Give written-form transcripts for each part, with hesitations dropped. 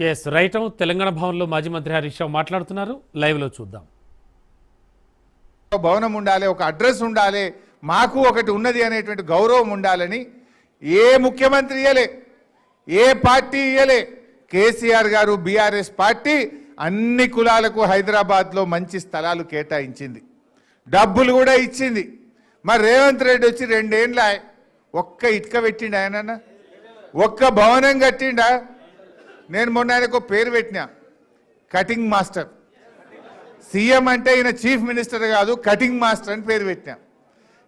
Yes right. Telangana భవన్లో మాజీ మంత్రి హరీష్ రావు మాట్లాడుతున్నారు. లైవ్లో చూద్దాం. భవనం ఉండాలి, ఒక అడ్రస్ ఉండాలి, మాకు ఒకటి ఉన్నది అనేటువంటి గౌరవం ఉండాలని ఏ ముఖ్యమంత్రి ఇయ్యలే, ఏ పార్టీ ఇయ్యలే. కేసీఆర్ గారు బీఆర్ఎస్ పార్టీ అన్ని కులాలకు హైదరాబాద్లో మంచి స్థలాలు కేటాయించింది, డబ్బులు కూడా ఇచ్చింది. మరి రేవంత్ రెడ్డి వచ్చి 2 ఏళ్ళ ఒక్క ఇటుక పెట్టిండు, ఆయన ఒక్క భవనం కట్టిండా? నేను మొన్న ఆయనకు పేరు పెట్టినా, కటింగ్ మాస్టర్. సీఎం అంటే ఈయన చీఫ్ మినిస్టర్ కాదు, కటింగ్ మాస్టర్ అని పేరు పెట్టినా.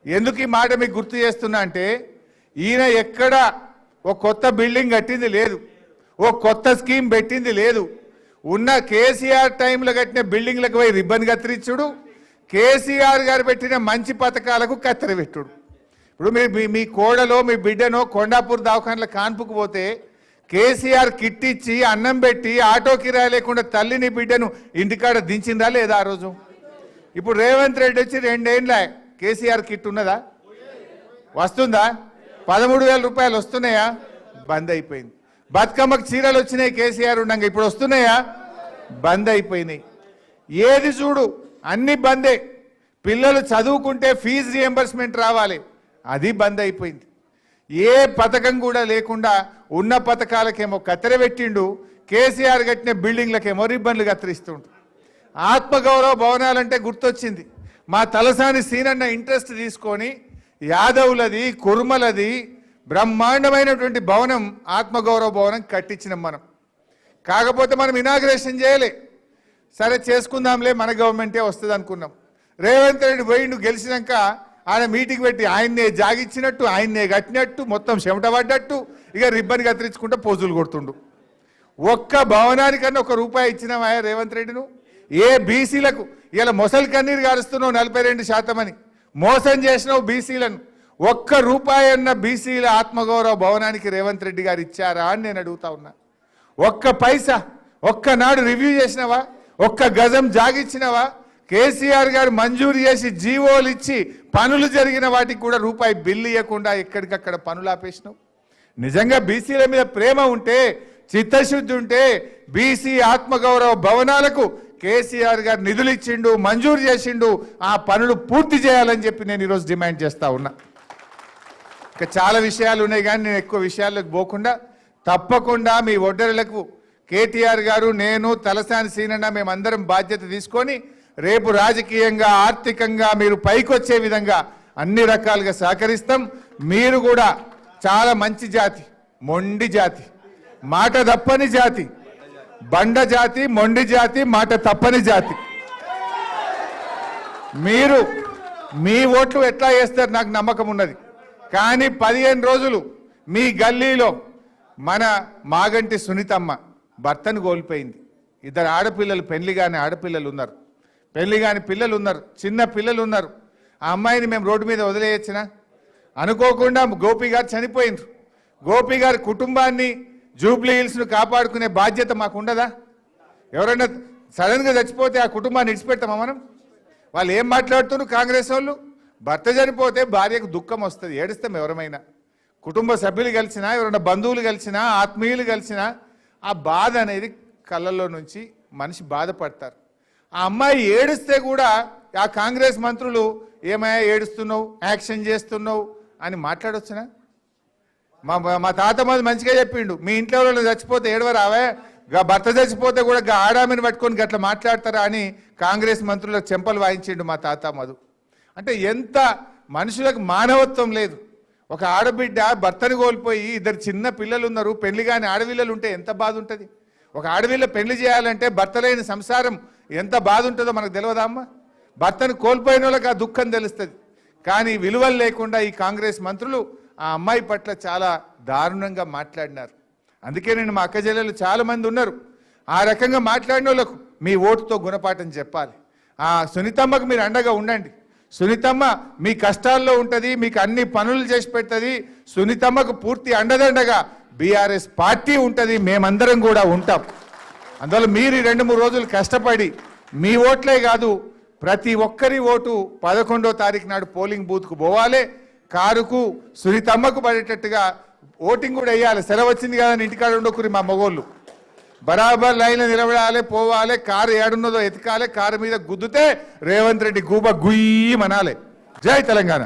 ఎందుకు ఈ మాట మీకు గుర్తు చేస్తున్నా అంటే, ఈయన ఎక్కడ ఒక కొత్త బిల్డింగ్ కట్టింది లేదు, ఓ కొత్త స్కీమ్ పెట్టింది లేదు. ఉన్న కేసీఆర్ టైంలో కట్టిన బిల్డింగ్లకు పోయి రిబ్బన్ కత్తిరించుడు, కేసీఆర్ గారు పెట్టిన మంచి పథకాలకు కత్తెర పెట్టుడు. ఇప్పుడు మీ కోడలో మీ బిడ్డనో కొండాపూర్ దవాఖానలో కాన్పుకు పోతే కేసీఆర్ కిట్ ఇచ్చి అన్నం పెట్టి ఆటో కిరాయి లేకుండా తల్లిని బిడ్డను ఇంటికాడ దించిందా లేదా ఆ రోజు? ఇప్పుడు రేవంత్ రెడ్డి వచ్చి 2 ఏళ్ళ కేసీఆర్ కిట్ ఉన్నదా? వస్తుందా? 13,000 రూపాయలు వస్తున్నాయా? బంద్ అయిపోయింది. బతుకమ్మకు చీరలు వచ్చినాయి కేసీఆర్ ఉండగా, ఇప్పుడు వస్తున్నాయా? బంద్ అయిపోయినాయి. ఏది చూడు అన్ని బందే. పిల్లలు చదువుకుంటే ఫీజు రియంబర్స్మెంట్ రావాలి, అది బంద్ అయిపోయింది. ఏ పథకం కూడా లేకుండా ఉన్న పథకాలకేమో కత్తెర పెట్టిండు, కేసీఆర్ కట్టిన బిల్డింగ్లకేమో రిబ్బన్లు కత్తిరిస్తుండు. ఆత్మగౌరవ భవనాలంటే గుర్తొచ్చింది. మా తలసాని సీనన్న ఇంట్రెస్ట్ తీసుకొని యాదవులది కుర్మలది బ్రహ్మాండమైనటువంటి భవనం, ఆత్మగౌరవ భవనం కట్టించినాం మనం. కాకపోతే మనం ఇనాగ్రేషన్ చేయలే. సరే చేసుకుందాంలే, మన గవర్నమెంటే వస్తుంది అనుకున్నాం. రేవంత్ రెడ్డి పోయిండు, గెలిచినాక ఆయన మీటింగ్ పెట్టి ఆయన్నే జాగిచ్చినట్టు, ఆయన్నే కట్టినట్టు, మొత్తం చెమట పడ్డట్టు, ఇక రిబ్బన్ కత్తిరించుకుంటే పోజులు కొడుతుండు. ఒక్క భవనానికన్నా 1 రూపాయి ఇచ్చినావా రేవంత్ రెడ్డిను? ఏ బీసీలకు ఇలా మొసలి కన్నీరు గారుస్తున్నావు 42% అని మోసం చేసినావు బీసీలను. 1 రూపాయి అన్న బీసీల ఆత్మగౌరవ భవనానికి రేవంత్ రెడ్డి గారు ఇచ్చారా అని నేను అడుగుతా ఉన్నా. 1 పైసా ఒక్కనాడు రివ్యూ చేసినావా? 1 గజం జాగిచ్చినవా? కేసీఆర్ గారు మంజూరు చేసి జీవోలు ఇచ్చి పనులు జరిగిన వాటికి కూడా రూపాయి బిల్లు ఇవ్వకుండా ఎక్కడికక్కడ పనులు ఆపేసినావు. నిజంగా బీసీల మీద ప్రేమ ఉంటే, చిత్తశుద్ధి ఉంటే బీసీ ఆత్మగౌరవ భవనాలకు కేసీఆర్ గారు నిధులు ఇచ్చిండు, మంజూరు చేసిండు. ఆ పనులు పూర్తి చేయాలని చెప్పి నేను ఈరోజు డిమాండ్ చేస్తా ఉన్నా. ఇంకా చాలా విషయాలు ఉన్నాయి, కానీ నేను ఎక్కువ విషయాలకు పోకుండా తప్పకుండా మీ ఒడ్డరులకు కేటీఆర్ గారు, నేను, తలసాని సీనన్న మేమందరం బాధ్యత తీసుకొని రేపు రాజకీయంగా ఆర్థికంగా మీరు పైకొచ్చే విధంగా అన్ని రకాలుగా సహకరిస్తాం. మీరు కూడా చాలా మంచి జాతి, మొండి జాతి, మాట తప్పని జాతి, బండ జాతి, మొండి జాతి, మాట తప్పని జాతి. మీరు మీ ఓట్లు ఎట్లా వేస్తారు నాకు నమ్మకం ఉన్నది. కానీ 15 రోజులు మీ గల్లీలో మన మాగంటి సునీతమ్మ భర్తను కోల్పోయింది. 2 ఆడపిల్లలు, పెళ్లి కాని ఆడపిల్లలు ఉన్నారు, పెళ్లి కాని పిల్లలు ఉన్నారు, చిన్న పిల్లలు ఉన్నారు. ఆ అమ్మాయిని మేము రోడ్డు మీద వదిలేయచ్చినా? అనుకోకుండా గోపి గారు చనిపోయినారు. గోపి గారి కుటుంబాన్ని, జూబ్లీ హిల్స్ను కాపాడుకునే బాధ్యత మాకు ఉండదా? ఎవరైనా సడన్గా చచ్చిపోతే ఆ కుటుంబాన్ని ఇడిచిపెడతామా మనం? వాళ్ళు ఏం మాట్లాడుతున్నారు కాంగ్రెస్ వాళ్ళు? భర్త చనిపోతే భార్యకు దుఃఖం వస్తుంది, ఏడుస్తాం ఎవరమైనా. కుటుంబ సభ్యులు కలిసినా, ఎవరైనా బంధువులు కలిసినా, ఆత్మీయులు కలిసినా ఆ బాధ అనేది కళ్ళల్లో నుంచి మనిషి బాధపడతారు. ఆ అమ్మాయి ఏడుస్తే కూడా ఆ కాంగ్రెస్ మంత్రులు ఏమయ్యా ఏడుస్తున్నావు, యాక్షన్ చేస్తున్నావు అని మాట్లాడొచ్చునా? మా తాత మాది మంచిగా చెప్పిండు, మీ ఇంట్లో వాళ్ళు చచ్చిపోతే ఏడవరావే, భర్త చచ్చిపోతే కూడా ఆడామిని పట్టుకొని గట్లా మాట్లాడతారా అని కాంగ్రెస్ మంత్రులకు చెంపలు వాయించిండు మా తాత మధు. అంటే ఎంత మనుషులకు మానవత్వం లేదు. ఒక ఆడబిడ్డ భర్తను కోల్పోయి 2 చిన్న పిల్లలు ఉన్నారు, పెళ్లి కాని ఆడపిల్లలు ఉంటే ఎంత బాధ ఉంటుంది? ఒక ఆడపిల్ల పెళ్లి చేయాలంటే భర్త లేని సంసారం ఎంత బాధ ఉంటుందో మనకు తెలియదా అమ్మ? భర్తను కోల్పోయిన వాళ్ళకి ఆ దుఃఖం తెలుస్తుంది. కానీ విలువలు లేకుండా ఈ కాంగ్రెస్ మంత్రులు ఆ అమ్మాయి పట్ల చాలా దారుణంగా మాట్లాడినారు. అందుకే నేను మా అక్కజెల్లెలు చాలా మంది ఉన్నారు, ఆ రకంగా మాట్లాడిన వాళ్ళకు మీ ఓటుతో గుణపాఠం చెప్పాలి. ఆ సునీతమ్మకు మీరు అండగా ఉండండి. సునీతమ్మ మీ కష్టాల్లో ఉంటుంది, మీకు అన్ని పనులు చేసి పెడుతుంది. సునీతమ్మకు పూర్తి అండదండగా బీఆర్ఎస్ పార్టీ ఉంటుంది, మేమందరం కూడా ఉంటాం. అందువల్ల మీరు 2-3 రోజులు కష్టపడి మీ ఓట్లే కాదు ప్రతి ఒక్కరి ఓటు 11వ తారీఖు నాడు పోలింగ్ బూత్కు పోవాలి. కారుకు సునీతమ్మకు పడేటట్టుగా ఓటింగ్ కూడా వేయాలి. సెలవు వచ్చింది కదా ఇంటికాడ ఉండకురి మా మగోళ్ళు. బరాబర్ లైన్లో నిలబడాలి, పోవాలి, కారు ఏడున్నదో ఎతకాలి, కారు మీద గుద్దుతే రేవంత్ రెడ్డి గూబ గుయ్యి మనాలి. జై తెలంగాణ.